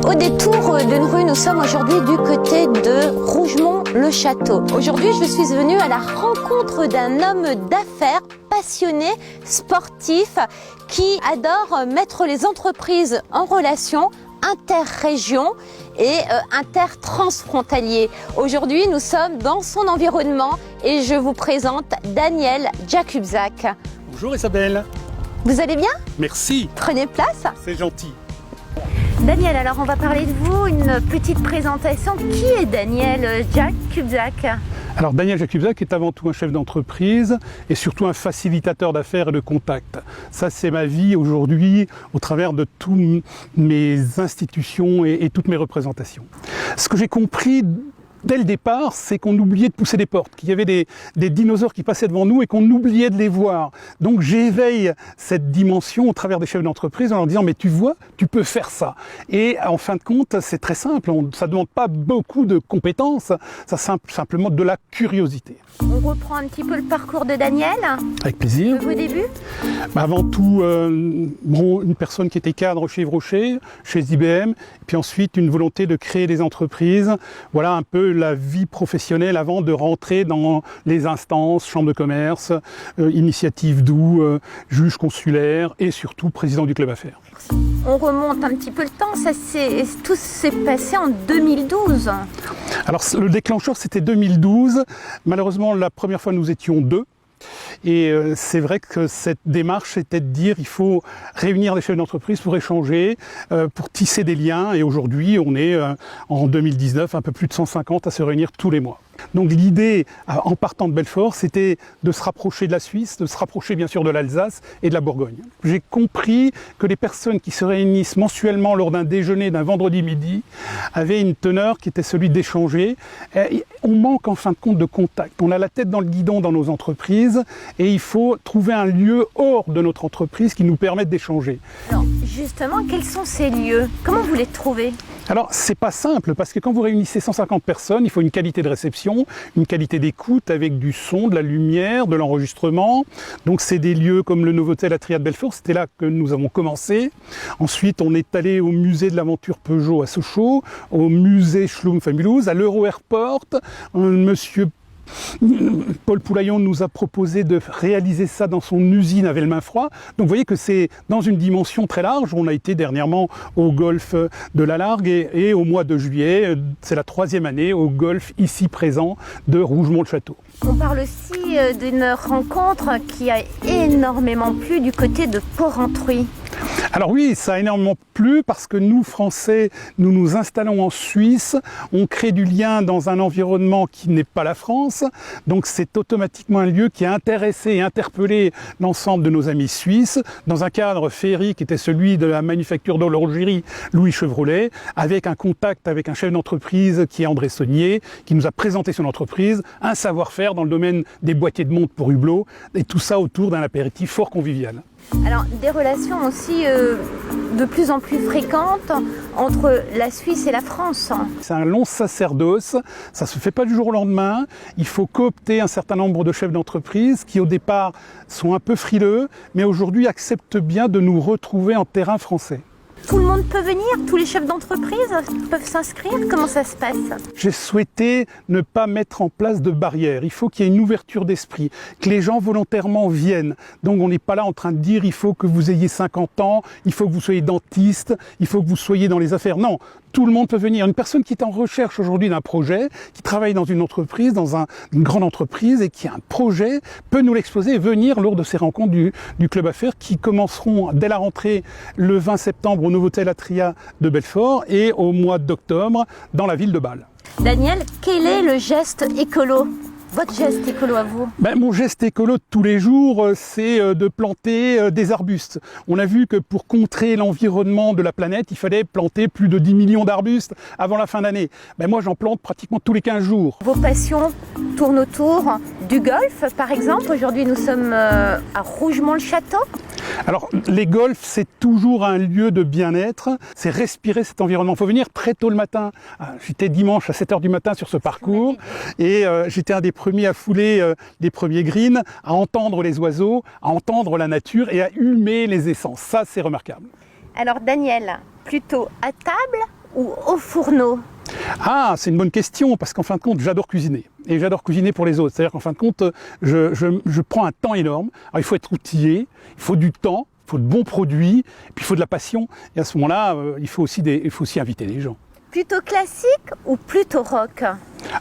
Au détour d'une rue, nous sommes aujourd'hui du côté de Rougemont-le-Château. Aujourd'hui, je suis venue à la rencontre d'un homme d'affaires passionné, sportif, qui adore mettre les entreprises en relation interrégion et intertransfrontalier. Aujourd'hui, nous sommes dans son environnement et je vous présente Daniel Jakubczak. Bonjour Isabelle. Vous allez bien? Merci. Prenez place. C'est gentil. Daniel, alors on va parler de vous, une petite présentation. Qui est Daniel Jakubczak? Alors Daniel Jakubczak est avant tout un chef d'entreprise et surtout un facilitateur d'affaires et de contacts. Ça, c'est ma vie aujourd'hui au travers de toutes mes institutions et toutes mes représentations. Ce que j'ai compris dès le départ, c'est qu'on oubliait de pousser des portes, qu'il y avait des dinosaures qui passaient devant nous et qu'on oubliait de les voir. Donc j'éveille cette dimension au travers des chefs d'entreprise en leur disant « mais tu vois, tu peux faire ça ». Et en fin de compte, c'est très simple, ça ne demande pas beaucoup de compétences, ça simplement de la curiosité. On reprend un petit peu le parcours de Daniel. Avec plaisir. De vos débuts? Avant tout, une personne qui était cadre chez Yves Rocher, chez IBM, puis ensuite une volonté de créer des entreprises. Voilà un peu la vie professionnelle avant de rentrer dans les instances, chambre de commerce, initiative d'où, juge consulaire et surtout président du club affaires. On remonte un petit peu le temps, tout s'est passé en 2012. Alors le déclencheur c'était 2012, malheureusement la première fois nous étions deux. Et c'est vrai que cette démarche était de dire il faut réunir les chefs d'entreprise pour échanger, pour tisser des liens. Et aujourd'hui, on est en 2019 un peu plus de 150 à se réunir tous les mois. Donc l'idée, en partant de Belfort, c'était de se rapprocher de la Suisse, de se rapprocher bien sûr de l'Alsace et de la Bourgogne. J'ai compris que les personnes qui se réunissent mensuellement lors d'un déjeuner d'un vendredi midi avaient une teneur qui était celui d'échanger. On manque en fin de compte de contact. On a la tête dans le guidon dans nos entreprises et il faut trouver un lieu hors de notre entreprise qui nous permette d'échanger. Alors justement, quels sont ces lieux? Comment vous les trouvez? Alors, c'est pas simple, parce que quand vous réunissez 150 personnes, il faut une qualité de réception, une qualité d'écoute avec du son, de la lumière, de l'enregistrement. Donc, c'est des lieux comme le Novotel à Triade-Belfort, c'était là que nous avons commencé. Ensuite, on est allé au musée de l'aventure Peugeot à Sochaux, au musée Schlumpf à l'Euro Airport. Monsieur Paul Poulaillon nous a proposé de réaliser ça dans son usine à Velminfroy. Donc vous voyez que c'est dans une dimension très large. On a été dernièrement au golfe de la Largue et au mois de juillet, c'est la 3e année au golfe ici présent de Rougemont-le-Château. On parle aussi d'une rencontre qui a énormément plu du côté de Porrentruy. Alors oui, ça a énormément plu parce que nous, Français, nous nous installons en Suisse, on crée du lien dans un environnement qui n'est pas la France, donc c'est automatiquement un lieu qui a intéressé et interpellé l'ensemble de nos amis suisses, dans un cadre féerique qui était celui de la manufacture d'horlogerie Louis Chevrolet, avec un contact avec un chef d'entreprise qui est André Saunier, qui nous a présenté son entreprise, un savoir-faire dans le domaine des boîtiers de montre pour Hublot, et tout ça autour d'un apéritif fort convivial. Alors, des relations aussi de plus en plus fréquentes entre la Suisse et la France. C'est un long sacerdoce, ça ne se fait pas du jour au lendemain. Il faut coopter un certain nombre de chefs d'entreprise qui au départ sont un peu frileux, mais aujourd'hui acceptent bien de nous retrouver en terrain français. Tout le monde peut venir? Tous les chefs d'entreprise peuvent s'inscrire? Comment ça se passe? J'ai souhaité ne pas mettre en place de barrières. Il faut qu'il y ait une ouverture d'esprit, que les gens volontairement viennent. Donc on n'est pas là en train de dire il faut que vous ayez 50 ans, il faut que vous soyez dentiste, il faut que vous soyez dans les affaires. Non, tout le monde peut venir. Une personne qui est en recherche aujourd'hui d'un projet, qui travaille dans une entreprise, dans une grande entreprise et qui a un projet, peut nous l'exposer et venir lors de ces rencontres du Club Affaires qui commenceront dès la rentrée le 20 septembre au Novotel Atria de Belfort et au mois d'octobre dans la ville de Bâle. Daniel, quel est le geste écolo? Votre geste écolo à vous? Mon geste écolo de tous les jours, c'est de planter des arbustes. On a vu que pour contrer l'environnement de la planète, il fallait planter plus de 10 millions d'arbustes avant la fin d'année. Moi, j'en plante pratiquement tous les 15 jours. Vos passions tournent autour du golf, par exemple. Aujourd'hui, nous sommes à Rougemont-le-Château. Alors, les golfs, c'est toujours un lieu de bien-être. C'est respirer cet environnement. Il faut venir très tôt le matin. J'étais dimanche à 7 h du matin sur ce parcours et j'étais un des premiers à fouler les premiers greens, à entendre les oiseaux, à entendre la nature et à humer les essences. Ça, c'est remarquable. Alors, Daniel, plutôt à table ou au fourneau? Ah, c'est une bonne question, parce qu'en fin de compte, j'adore cuisiner. Et j'adore cuisiner pour les autres. C'est-à-dire qu'en fin de compte, je prends un temps énorme. Alors, il faut être outillé, il faut du temps, il faut de bons produits, puis il faut de la passion. Et à ce moment-là, il faut aussi inviter les gens. Plutôt classique ou plutôt rock?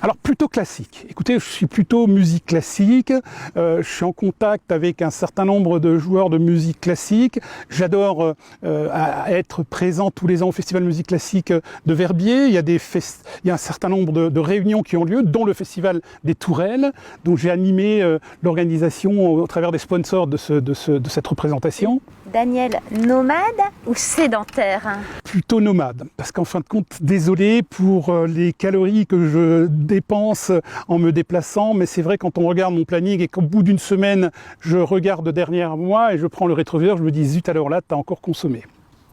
Alors plutôt classique. Écoutez, je suis plutôt musique classique. Je suis en contact avec un certain nombre de joueurs de musique classique. J'adore être présent tous les ans au Festival Musique Classique de Verbier. Il y a un certain nombre de réunions qui ont lieu, dont le Festival des Tourelles, dont j'ai animé l'organisation au travers des sponsors de cette représentation. Daniel, nomade ou sédentaire? Plutôt nomade, parce qu'en fin de compte, désolé pour les calories que je dépense en me déplaçant, mais c'est vrai quand on regarde mon planning et qu'au bout d'une semaine, je regarde derrière moi et je prends le rétroviseur, je me dis zut, alors là, tu as encore consommé.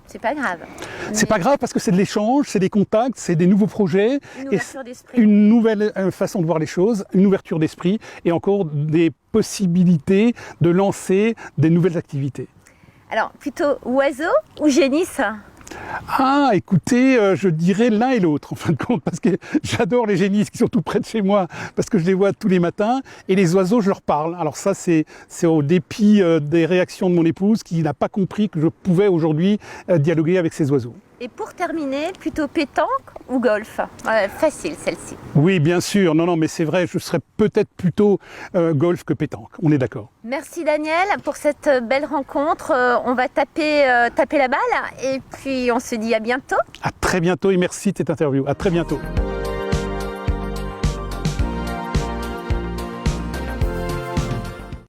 C'est pas grave. C'est pas grave parce que c'est de l'échange, c'est des contacts, c'est des nouveaux projets, Une ouverture d'esprit. une nouvelle façon de voir les choses, une ouverture d'esprit et encore des possibilités de lancer des nouvelles activités. Alors, plutôt oiseau ou génisse? Ah, écoutez, je dirais l'un et l'autre, en fin de compte, parce que j'adore les génisses qui sont tout près de chez moi, parce que je les vois tous les matins, et les oiseaux, je leur parle. Alors ça, c'est au dépit des réactions de mon épouse, qui n'a pas compris que je pouvais aujourd'hui dialoguer avec ces oiseaux. Et pour terminer, plutôt pétanque ou golf? Facile celle-ci. Oui, bien sûr, non, mais c'est vrai, je serais peut-être plutôt golf que pétanque, on est d'accord. Merci Daniel pour cette belle rencontre. On va taper la balle et puis on se dit à bientôt. À très bientôt et merci de cette interview. À très bientôt.